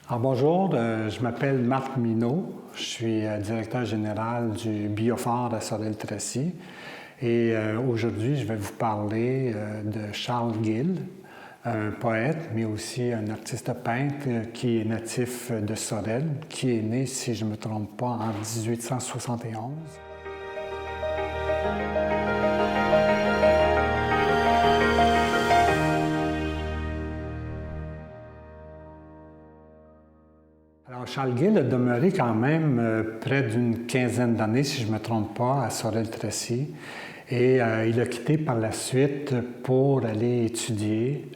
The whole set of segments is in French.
Alors bonjour, je m'appelle Marc Minault, je suis directeur général du Biophore à Sorel-Tracy et aujourd'hui je vais vous parler de Charles Gill, un poète mais aussi un artiste peintre qui est natif de Sorel, qui est né, si je ne me trompe pas, en 1871. Alors, Charles Gill a demeuré quand même près d'une quinzaine d'années, si je ne me trompe pas, à Sorel-Tracy. Et il a quitté par la suite pour aller étudier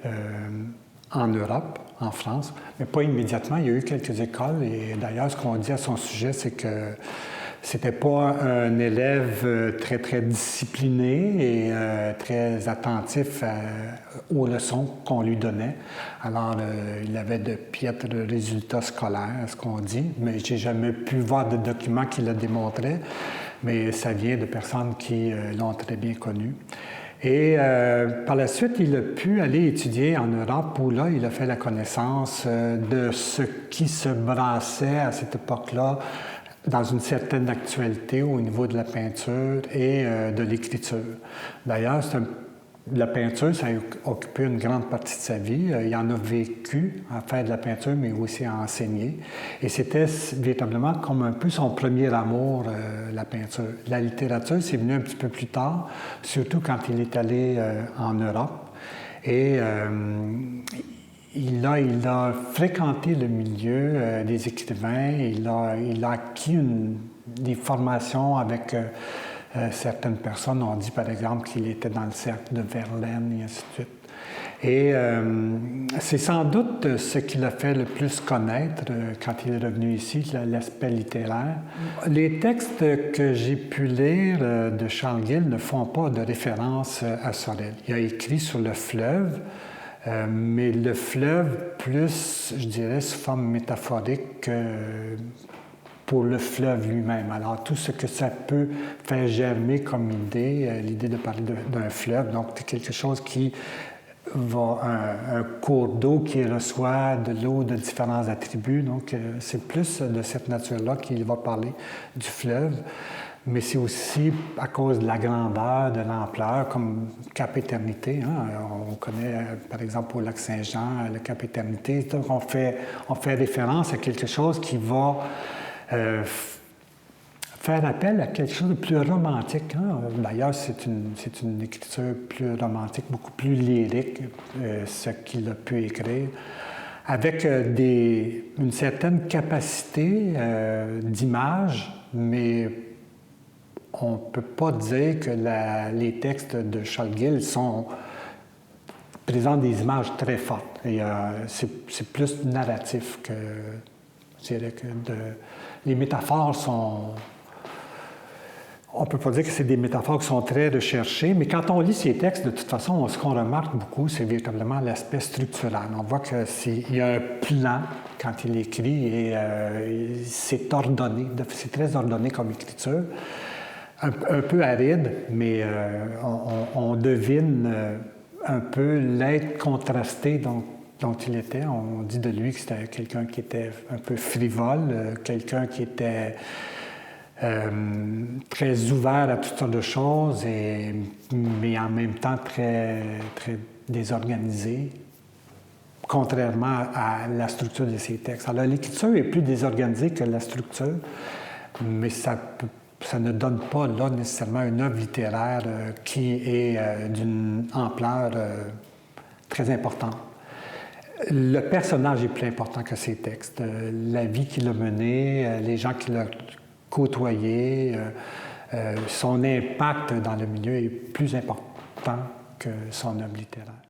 en Europe, en France, mais pas immédiatement. Il y a eu quelques écoles et d'ailleurs, ce qu'on dit à son sujet, c'est que c'était pas un élève très discipliné et très attentif aux leçons qu'on lui donnait. Alors, il avait de piètres résultats scolaires, ce qu'on dit, mais j'ai jamais pu voir de documents qui le démontraient, mais ça vient de personnes qui l'ont très bien connu. Et par la suite, il a pu aller étudier en Europe où là, il a fait la connaissance de ce qui se brassait à cette époque-là dans une certaine actualité au niveau de la peinture et de l'écriture. D'ailleurs, la peinture, ça a occupé une grande partie de sa vie. Il en a vécu à faire de la peinture, mais aussi à enseigner. Et c'était véritablement comme un peu son premier amour, la peinture. La littérature, c'est venu un petit peu plus tard, surtout quand il est allé en Europe. Et il a fréquenté le milieu des écrivains, il a acquis des formations avec certaines personnes. On dit par exemple qu'il était dans le cercle de Verlaine et ainsi de suite. Et c'est sans doute ce qui l'a fait le plus connaître quand il est revenu ici, l'aspect littéraire. Les textes que j'ai pu lire de Charles Gill ne font pas de référence à Sorel. Il a écrit sur le fleuve, mais le fleuve plus, je dirais, sous forme métaphorique pour le fleuve lui-même. Alors, tout ce que ça peut faire germer comme idée, l'idée de parler d'un fleuve, donc c'est quelque chose qui va, un cours d'eau qui reçoit de l'eau de différents attributs, donc c'est plus de cette nature-là qu'il va parler du fleuve. Mais c'est aussi à cause de la grandeur, de l'ampleur, comme Cap Éternité. Hein? On connaît, par exemple, au lac Saint-Jean, le Cap Éternité. Donc, on fait référence à quelque chose qui va faire appel à quelque chose de plus romantique. Hein? D'ailleurs, c'est une écriture plus romantique, beaucoup plus lyrique, ce qu'il a pu écrire, avec une certaine capacité d'image, mais on ne peut pas dire que les textes de Charles Gill présentent des images très fortes. C'est plus narratif que, je dirais, les métaphores sont... On ne peut pas dire que c'est des métaphores qui sont très recherchées, mais quand on lit ces textes, de toute façon, ce qu'on remarque beaucoup, c'est véritablement l'aspect structural. On voit qu'il y a un plan quand il écrit et c'est ordonné, c'est très ordonné comme écriture. Un peu aride, mais on devine un peu l'être contrasté dont il était. On dit de lui que c'était quelqu'un qui était un peu frivole, quelqu'un qui était très ouvert à toutes sortes de choses, mais en même temps très désorganisé, contrairement à la structure de ses textes. Alors l'écriture est plus désorganisée que la structure, mais ça ne donne pas là nécessairement une œuvre littéraire qui est d'une ampleur très importante. Le personnage est plus important que ses textes. La vie qu'il a menée, les gens qu'il a côtoyés, son impact dans le milieu est plus important que son œuvre littéraire.